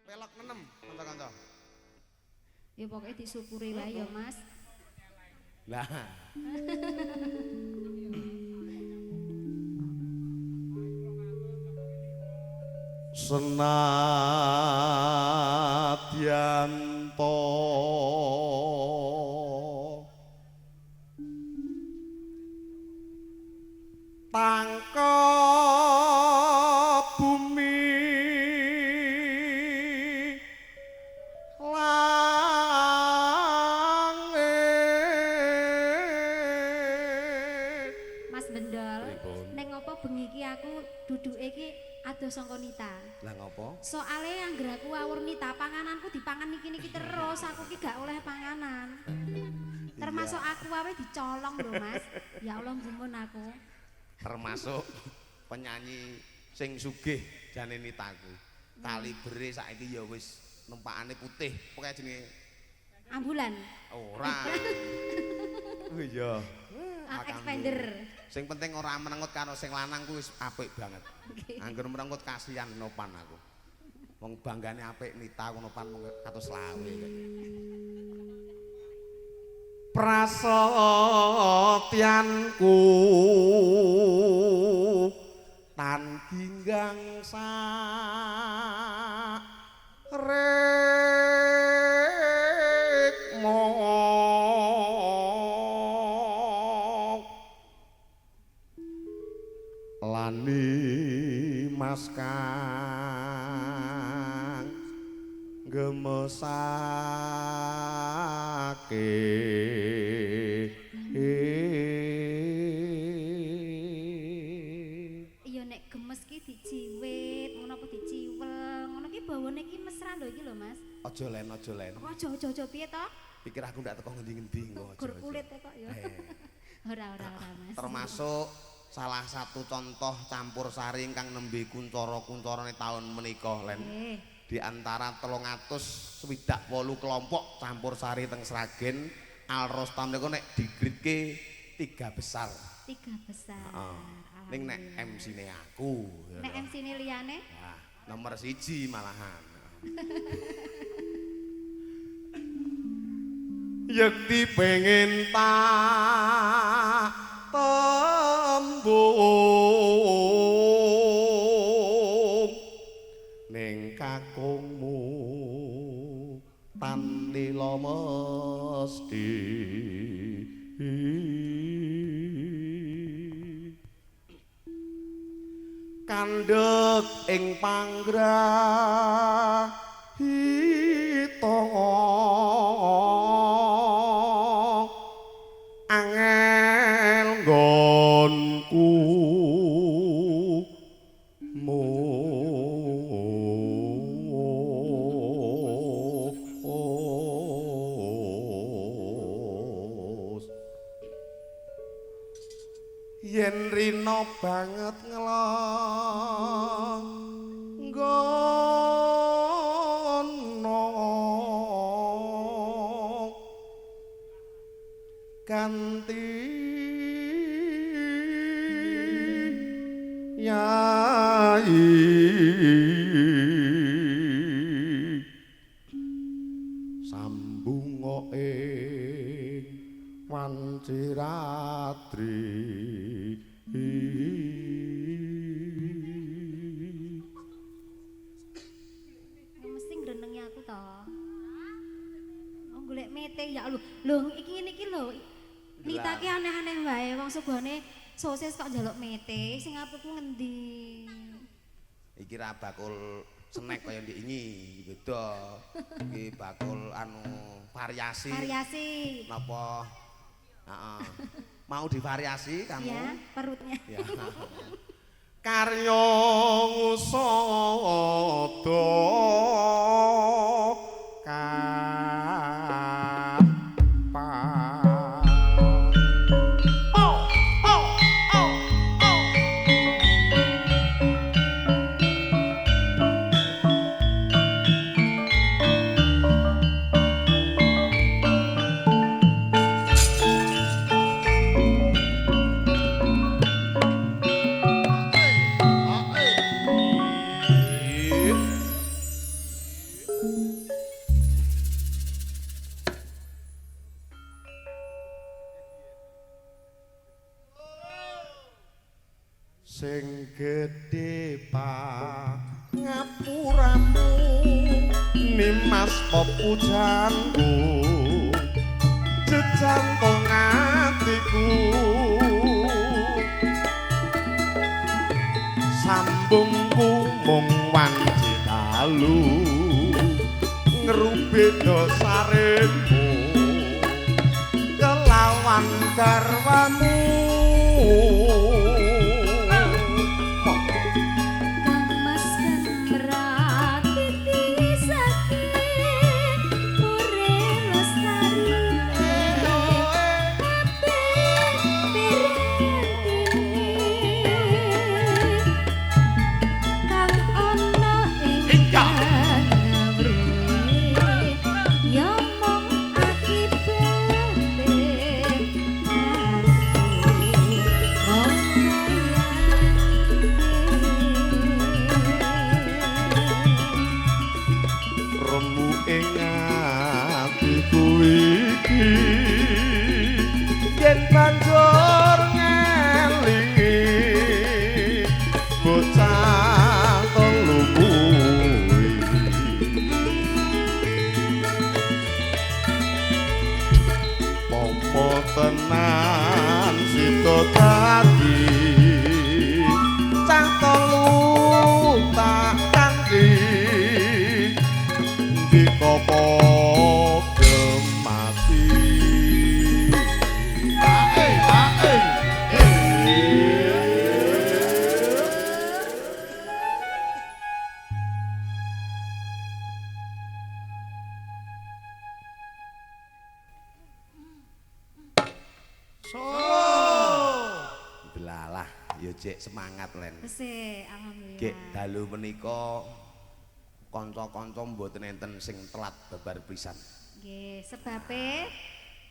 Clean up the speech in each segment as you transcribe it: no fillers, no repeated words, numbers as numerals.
Pelok nenem kanca-kanca. Ya pokoknya disyukuri wae ya Mas. Lah. Senadyan tangkep bumi langit. Mas Bendol, Pripun? neng apa bengi iki aku duduke iki adoh saka Nita. Lah ngopo? Soale anggere aku awur Nita, pangananku dipangan niki-niki terus, aku ki gak oleh panganan. Termasuk aku wae dicolong lho Mas. Ya Allah gumun aku. Termasuk penyanyi sing sugih jane Nitaku. Kalibere saiki ya wis nempakane putih. Pokoke jenenge Ambulan. ora. Oh iya. Expander. Sing penting ora menengut karo sing lanang ku wis apik banget. Angger menengut kasihan nopan aku. Wong banggane apik Nita ku nopan mung 120. Prasetyanku tan ginggang rekmo lani mas kang gemesake Iya nek gemes ki diciwit, ngono apa diciwel, ngono ki bawane ki mesra lho iki lho Mas. aja len Aja piye to? pikir aku ndak teko ngendi-ngendi kok Gur kulit kok ya. Ora Mas. termasuk salah satu contoh campur sari ingkang nembe kuncoro-kuncorone taun menika Len. Di antara 368 kelompok campur sari teng Sragen, Al Rostam niku nek digridke 3 besar. 3 besar. Ning nek MC-ne aku. Nek MC-ne liyane? Wah, nomor 1 malahan. Yekti pengen tak tembung ning kakungmu tan lila mesti kandhek ing panggrahi angel nggonku yen rina banget nglonggono ganti yai sambunga ing wanciratri Mesti ngrenengi aku to. Oh golek mete ya lho. Lho iki ngene iki lho. Nita ki aneh-aneh wae wong sugone sosis kok njaluk mete. Sing apikku ngendi? Iki ra bakul snack kaya ndek ini beda. Iki bakul anu variasi. Variasi. Napa? Heeh. Mau divariasi kamu? Ya, perutnya. Ya. Karya ngusada sing gedhe pangapuramu nimas pepujanku jejantung atiku sambungku mung wanci dalu ngrubeda saremu kelawan garwamu yen banjur ngelingi bocah telu kuwi popo tenan sida dadi cah telu tak kanthi dikopo Cek semangat Len. Wis alhamdulillah. Gek dalu menika kanca-kanca mboten enten sing telat babar pisan. Nggih, sebabe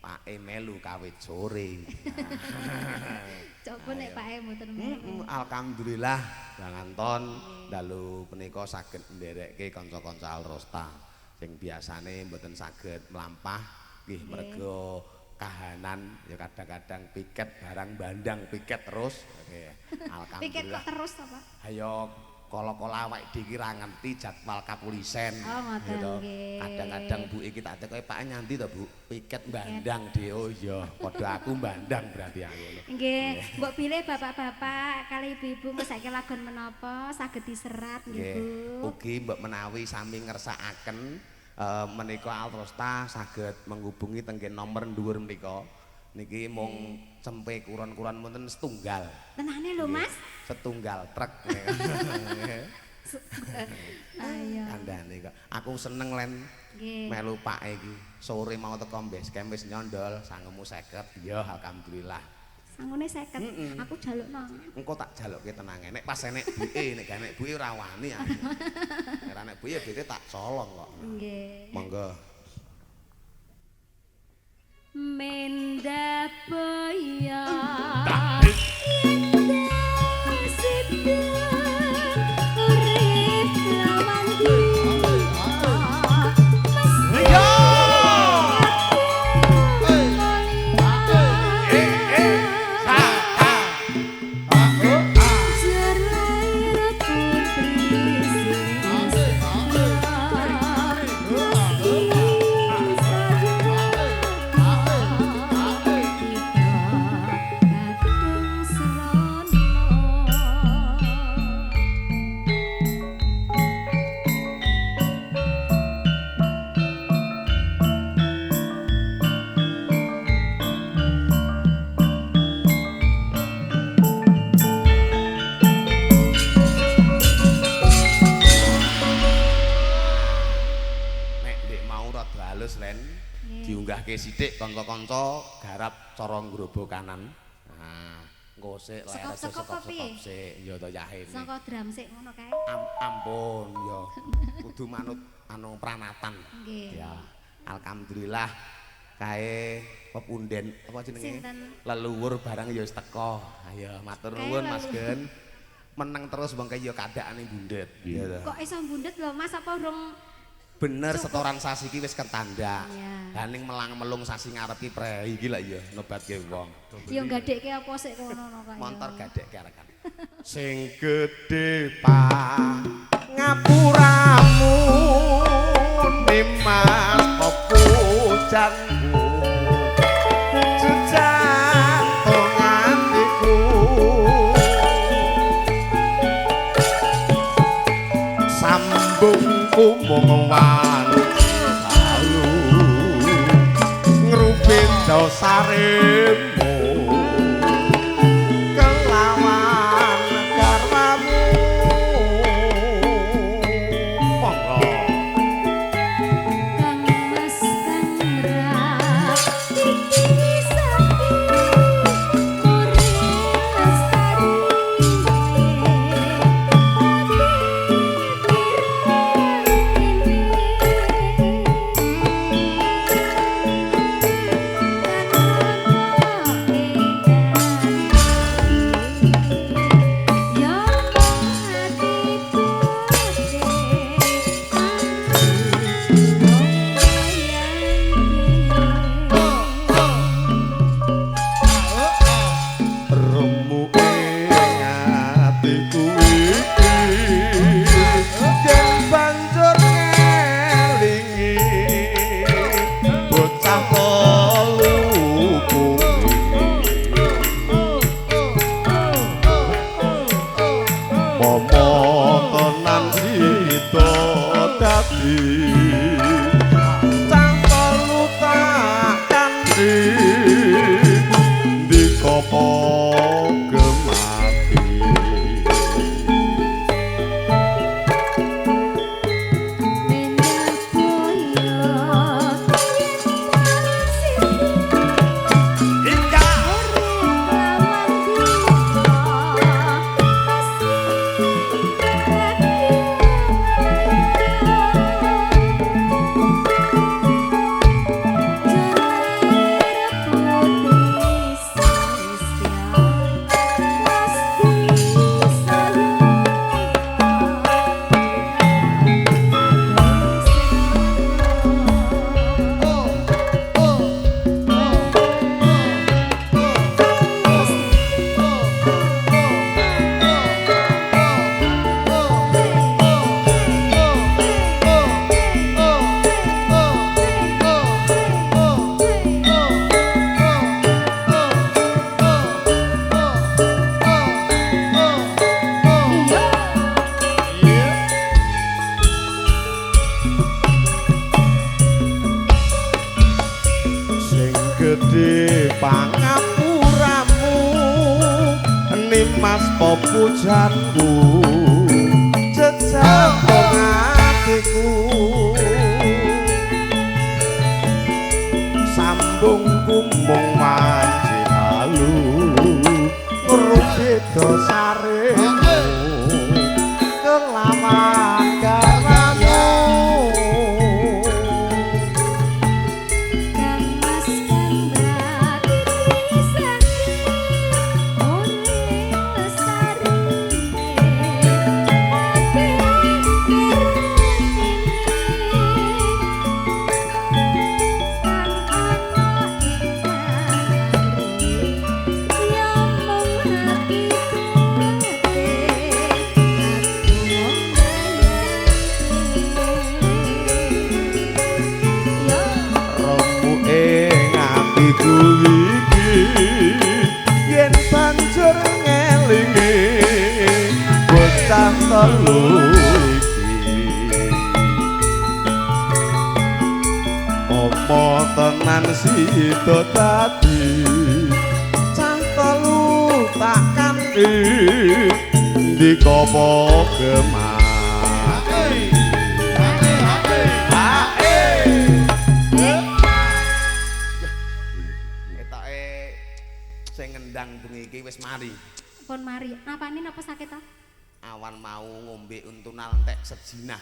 Pak melu kawit sore. coba nek Pak mboten melu. Alhamdulillah Bang Anton dalu menika saged nderekke kanca-kanca Alrosta sing biasane mboten saged mlampah nggih merga kahanan ya kadang-kadang piket barang bandang piket terus alhamdulillah piket kok terus apa? Ayo kala-kala awake dhewe ra ngerti jadwal kapolisen gitu. Kadang-kadang Bu iki tak tekoke Pak nyanti to Bu piket bandang dhewe oh iya padha aku bandang berarti aku nggih mbok pilih bapak-bapak kali ibu-ibu ngesake lagon menapa saged diserat nggih Bu ugi mbok menawi sami ngersakaken menika Alrosta saged menghubungi tenggen nomor dhuwur menika niki mung cempe kuron-kuron wonten setunggal. Tenane lho Mas. Setunggal truk. Ayo. Kandhane kok. Aku seneng Len. Melu Pak iki. Sore mau teko base camp wis nyondol sangemu 50. Ya alhamdulillah. Sangune 50. Aku jalukno. Engko tak jalukke tenange. Nek pas enek buke, nek gak enek buke ora wani aku. Nek enek buke bete tak colong kok. Nggih. Monggo. Menda boya diunggahke sithik kanca-kanca garap cara ngrobokanan. Nah, engko sik leres sekop sik ya to yahe. Saka drum sik ngono kae. Ampun ya kudu manut anu pranatan. Nggih. Ya, alhamdulillah kae pepunden apa jenenge? Leluhur barang ya wis teko. Ayo matur nuwun Mas Gen. Meneng terus bangke ya kadakane bundet. Kok iso bundet lho Mas apa urung bener setoran sasi iki wis ketanda. Lah ning melang-melung sasi ngarep ki prei iki lak ya nobatke wong. Ya gadekke apa sik kono kok. Montor gadekke arek-arek. sing gedhe pangapuramu nimas pepujanku jejak atiku sambungku mung wanci lalu ngrupit dosaremu kelawan karmamu monggo Kang Mas Kang Rak iki sakti ora lestari remuke atiku iki yen banjur ngelingi bocah luku momo tenan sida dadi cangkelu tak kanthi dikopo gemati Ika sing gedhe pangapuramu nimas pepujanku jejak atiku sambungku mung wanci lalu ngrupit dosaremu kelawan karmamu Kang Mas Kang Rak iki sakti ora lestari ati kang ana ing ya mung atiku remuke atiku iki yen banjur ngelingi bocah telu iki apa tenan sida dadi cah telu tak kanthi dikopo gemati ketoke sing ngendang bengi iki wis mari pun mari napane napa sakit ta awan mau ngombe untunal entek sejinah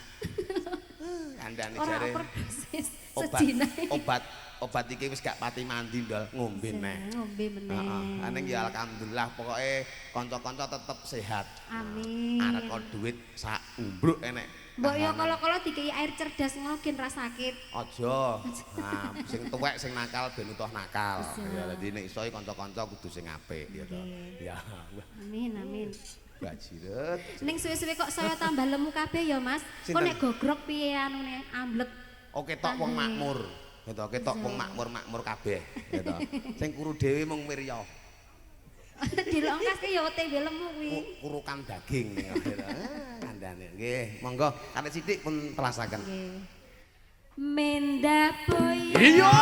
kandhane ora jare persis obat sejina obat obat iki wis gak pati mandi ndol ngombe neh. Ngombe meneh. Heeh. Aning ya alhamdulillah pokoke kanca-kanca tetep sehat. Amin. Arek kok duit sak umbruk enek. Mbok yo kala-kala dikei air cerdas ngono gen ra sakit. Aja. Nah, sing tuwek sing nakal ben utuh nakal. Ya dadi nek iso kanca-kanca kudu sing apik ya to. Ya. Amin amin. Mbak Jirut. Ning suwe-suwe kok saya tambah lemu kabeh ya Mas. Kok nek gogrok piye anune amblek. Oke tok wong makmur. Ya to, ketok wong makmur kabeh. Ya to. Sing kuru dhewe mung mirya. Dilongkaske ya OTW lemu kuwi. Kurukan daging ning akhir. Kandhane. Nggih, monggo karek sithik pun telasaken. Nggih. Mendapoy. Iya.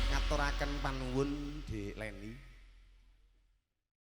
Ngaturaken panuwun Dik Leni.